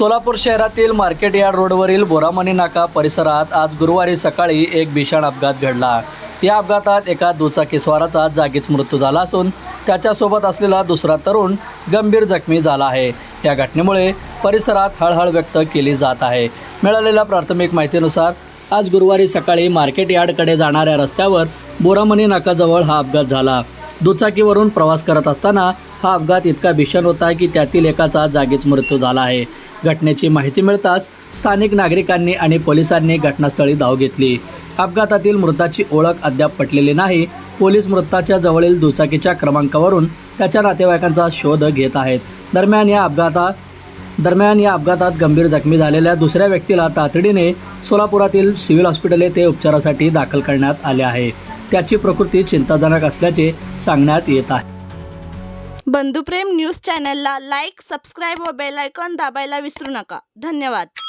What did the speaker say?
सोलापूर शहरातील market yard रोडवरील बोरामणी नाका परिसरात आज गुरुवारी सकाळी एक भीषण अपघात घडला। या अपघातात एका दुचाकीस्वाराचा जागीच मृत्यू झाला असून त्याच्यासोबत असलेला दुसरा तरुण गंभीर जखमी झाला आहे। या घटनेमुळे परिसरात हळहळ व्यक्त केली जात आहे। मिळालेल्या प्राथमिक माहितीनुसार आज गुरुवारी सकाळी मार्केट यार्डकडे जाणाऱ्या रस्त्यावर बोरामणी नाकाजवळ हा अपघात झाला। दुचाकीवरून प्रवास करत असताना हा अपघात इतका भीषण होता की त्यातील एकाचा जागीच मृत्यू झाला आहे। घटनेची माहिती मिळताच स्थानिक नागरिकांनी आणि पोलिसांनी घटनास्थळी धाव घेतली। अपघातातील मृताची ओळख अद्याप पटलेली नाही। पोलीस मृताच्या जवळील दुचाकीच्या क्रमांकावरून त्याच्या नातेवाईकांचा शोध घेत आहेत। दरम्यान या अपघातात गंभीर जखमी झालेल्या दुसऱ्या व्यक्तीला तातडीने सोलापुरातील सिव्हिल हॉस्पिटल येथे उपचारासाठी दाखल करण्यात आले आहे। त्याची प्रकृती चिंताजनक असल्याचे सांगण्यात येत आहे। बंधुप्रेम न्यूज चॅनलला लाईक, सबस्क्राईब व बेल आयकॉन दाबायला विसरू नका। धन्यवाद।